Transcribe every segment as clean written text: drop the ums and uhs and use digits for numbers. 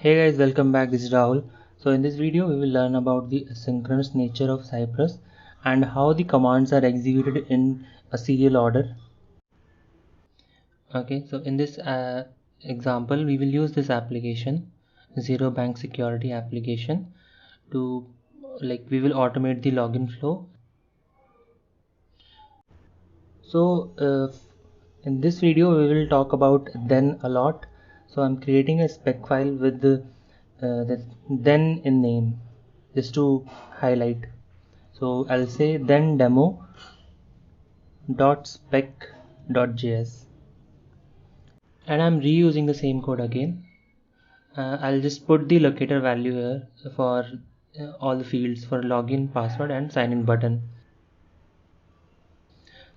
Hey guys, welcome back. This is Rahul. So in this video we will learn about the asynchronous nature of Cypress and how the commands are executed in a serial order. Okay, so in this example we will use this application, Zero Bank Security application, to we will automate the login flow. So in this video we will talk about then a lot. So I'm creating a spec file with the then in name just to highlight. So I'll say then demo dot spec.js, and I'm reusing the same code again. I'll just put the locator value here for all the fields for login, password and sign in button.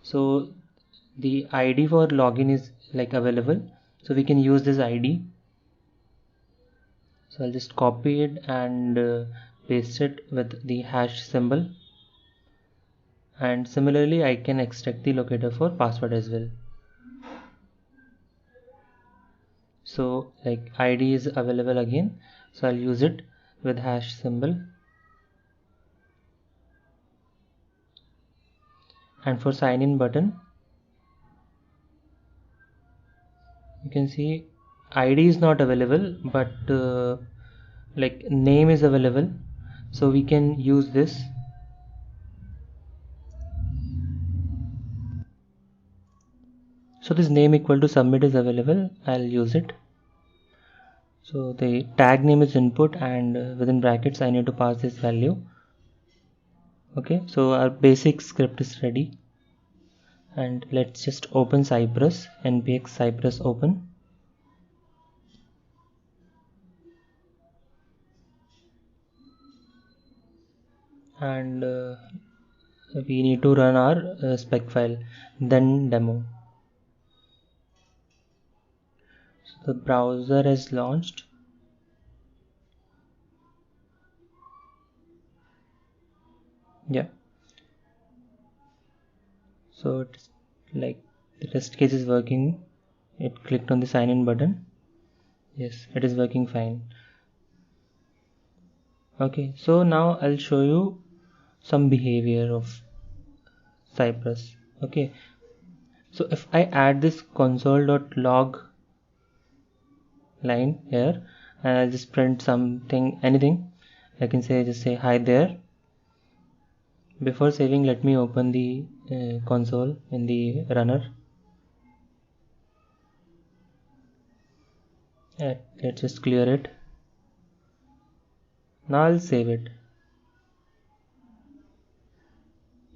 So the ID for login is available, so we can use this ID. So I'll just copy it and paste it with the hash symbol, and similarly I can extract the locator for password as well. So ID is available again, so I'll use it with hash symbol, and for sign in button you can see ID is not available, but name is available, so we can use this. So this name equal to submit is available, I'll use it. So the tag name is input, and within brackets I need to pass this value. Okay, so our basic script is ready, and let's just open Cypress, npx cypress open. And we need to run our spec file then demo. So the browser has launched. Yeah, so it's the test case is working. It clicked on the sign in button. Yes, it is working fine. Okay, so now I'll show you some behavior of Cypress. Okay, so if I add this console.log line here, and I'll just print anything, I can just say hi there. Before saving, let me open the console in the runner. Let's just clear it. Now I'll save it.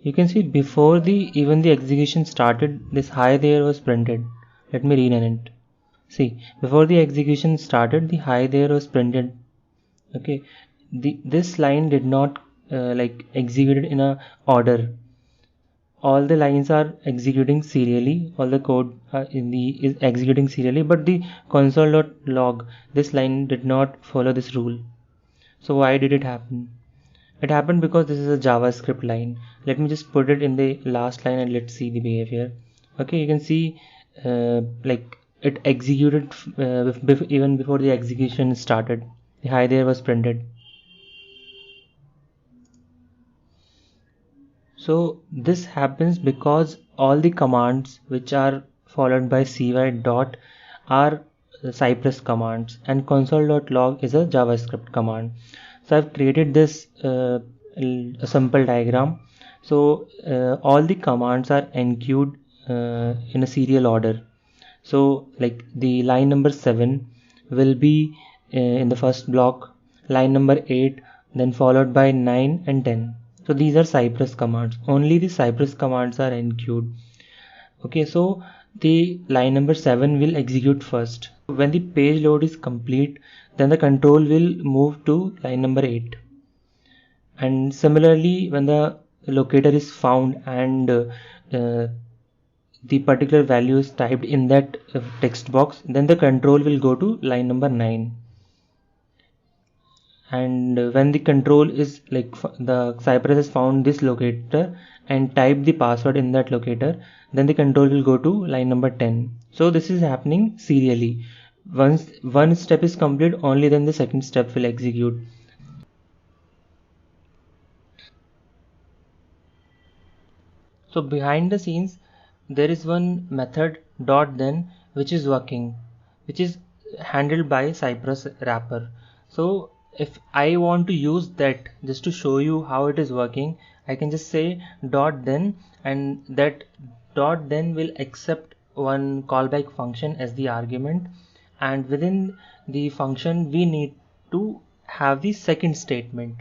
You can see before even the execution started, this hi there was printed. Let me rename it. See, before the execution started, the hi there was printed. Okay, this line did not executed in a order. All the lines are executing serially, all the code is executing serially, but the console.log, this line did not follow this rule. So why did it happen? It happened because this is a JavaScript line. Let me just put it in the last line and let's see the behavior. Okay, you can see it executed even before the execution started. The hi there was printed. So this happens because all the commands which are followed by cy dot are Cypress commands, and console.log is a JavaScript command. So I've created this a simple diagram. So all the commands are enqueued in a serial order. So the line number 7 will be in the first block, line number 8 then followed by 9 and 10. So these are Cypress commands. Only the Cypress commands are enqueued. Okay, so the line number 7 will execute first. When the page load is complete, then the control will move to line number 8. And similarly, when the locator is found and the particular value is typed in that text box, then the control will go to line number 9. And when the control is the Cypress has found this locator and type the password in that locator, then the control will go to line number 10. So this is happening serially. Once one step is complete, only then the second step will execute. So behind the scenes there is one method dot then which is working, which is handled by Cypress wrapper. So if I want to use that just to show you how it is working, I can just say dot then, and that dot then will accept one callback function as the argument, and within the function we need to have the second statement,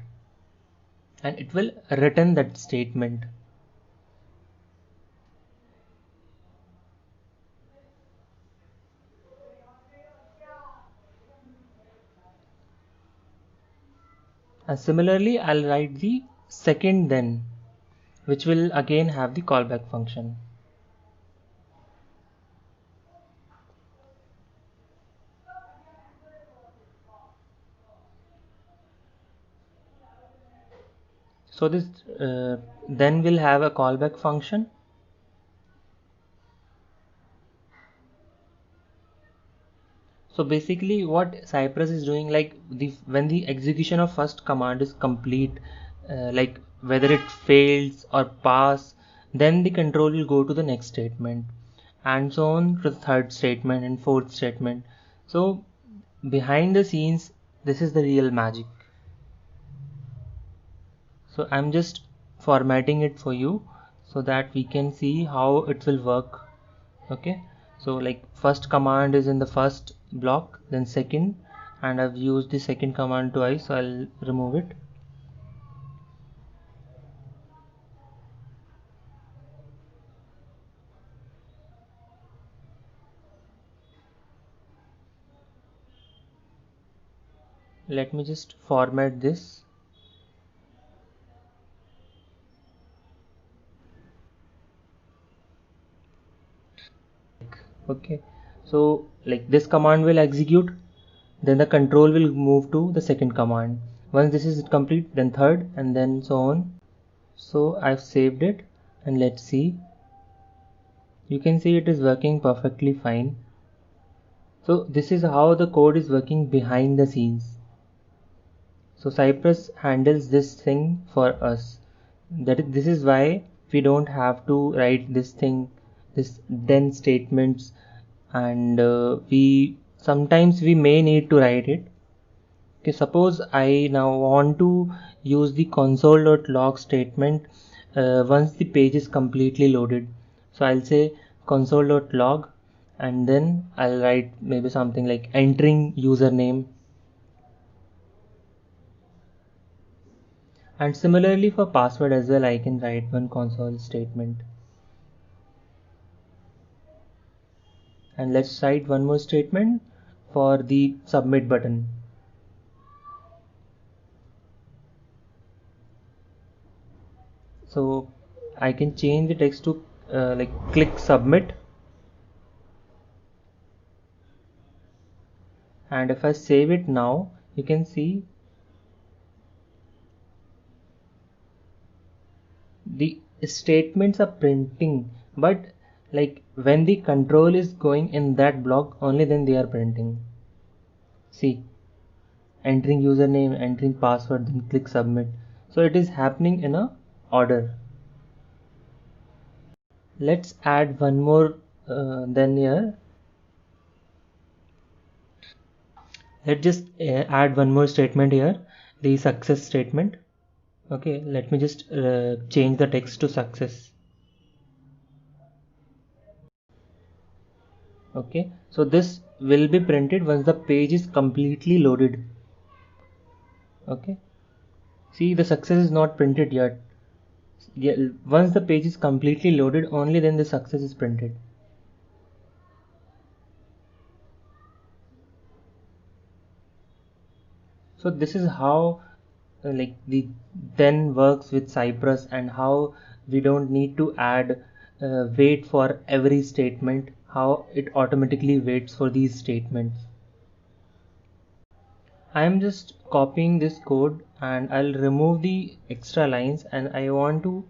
and it will return that statement. And similarly, I'll write the second then, which will again have the callback function. So this then will have a callback function. So basically what Cypress is doing, like when the execution of first command is complete, like whether it fails or pass, then the control will go to the next statement, and so on to the third statement and fourth statement. So behind the scenes, this is the real magic. So I'm just formatting it for you so that we can see how it will work. Okay, so like first command is in the first block, then second, and I've used the second command twice, so I'll remove it. Let me just format this. Okay, so like this command will execute, then the control will move to the second command. Once this is complete, then third, and then so on. So I've saved it, and let's see. You can see it is working perfectly fine. So this is how the code is working behind the scenes. So Cypress handles this thing for us. This is why we don't have to write this thing, this then statements, and we sometimes we may need to write it. Okay, suppose I now want to use the console.log statement once the page is completely loaded. So I'll say console.log, and then I'll write maybe something like entering username. And similarly for password as well, I can write one console statement. And let's write one more statement for the submit button. So I can change the text to like click submit, and if I save it now, you can see the statements are printing, but like when the control is going in that block, only then they are printing. See, entering username, entering password, then click submit. So it is happening in a order. Let's add one more then here. Let's just add one more statement here, the success statement. Okay, let me just change the text to success. Okay, so this will be printed once the page is completely loaded. Okay, see, the success is not printed yet. Once the page is completely loaded, only then the success is printed. So this is how like the then works with Cypress, and how we don't need to add wait for every statement, how it automatically waits for these statements. I am just copying this code, and I'll remove the extra lines, and I want to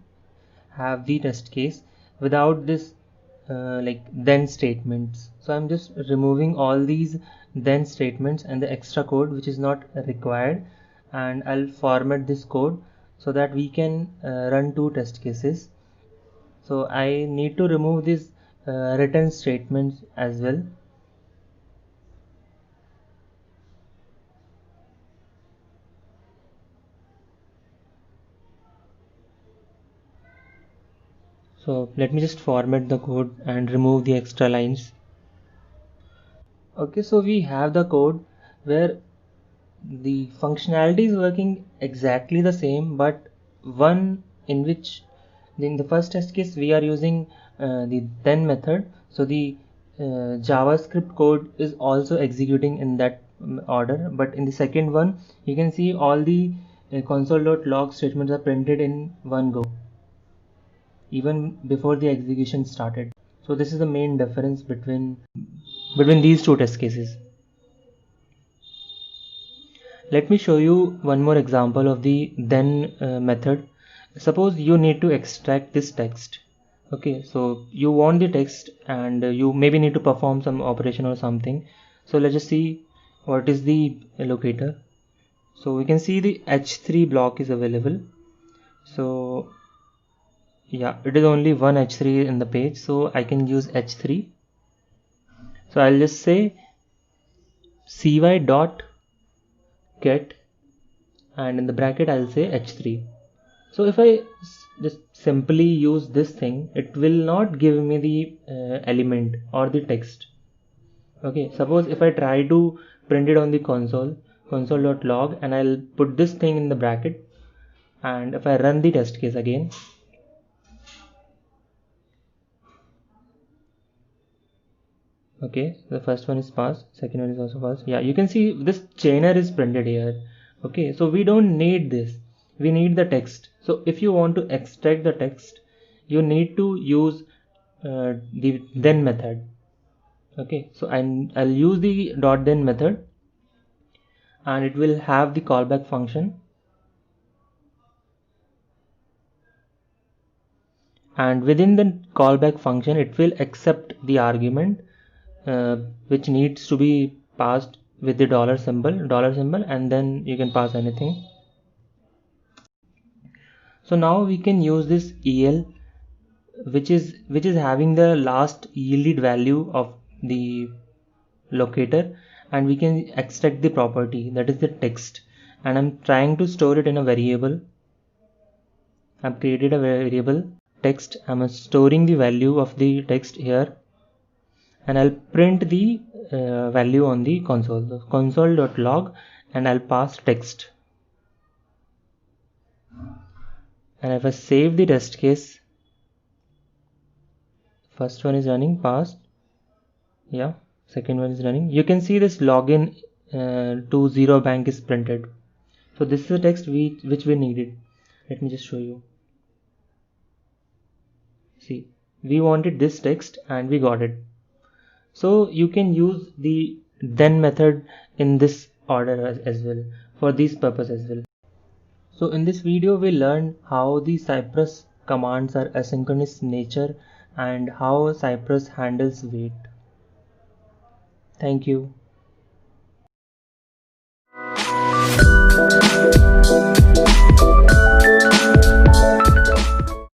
have the test case without this like then statements. So I'm just removing all these then statements and the extra code which is not required, and I'll format this code so that we can run 2 test cases. So I need to remove these return statements as well. So let me just format the code and remove the extra lines. Okay, so we have the code where the functionality is working exactly the same, but one in which in the first test case we are using the then method, so the JavaScript code is also executing in that order, but in the second one you can see all the console.log statements are printed in one go even before the execution started. So this is the main difference between these 2 test cases. Let me show you one more example of the then method. Suppose you need to extract this text. Okay, so you want the text and you maybe need to perform some operation or something. So let's just see what is the locator. So we can see the h3 block is available. So yeah, it is only one h3 in the page, so I can use h3. So I'll just say cy dot get, and in the bracket I'll say h3. So if I just simply use this thing, it will not give me the element or the text. Okay, suppose if I try to print it on the console.log, and I'll put this thing in the bracket, and if I run the test case again, okay, the first one is passed, second one is also passed. Yeah, you can see this chainer is printed here. Okay, so we don't need this, we need the text. So if you want to extract the text, you need to use the then method. Okay, so I'll use the dot then method, and it will have the callback function, and within the callback function it will accept the argument which needs to be passed with the dollar symbol, and then you can pass anything. So now we can use this el, which is having the last yielded value of the locator, and we can extract the property that is the text, and I'm trying to store it in a variable. I've created a variable text. I'm storing the value of the text here, and I'll print the value on the console.log, and I'll pass text. And if I save the test case, first one is running, passed. Yeah, second one is running. You can see this login to Zero Bank is printed. So this is the text which we needed. Let me just show you. See, we wanted this text and we got it. So you can use the then method in this order as well, for this purpose as well. So in this video we learned how the Cypress commands are asynchronous nature and how Cypress handles wait. Thank you.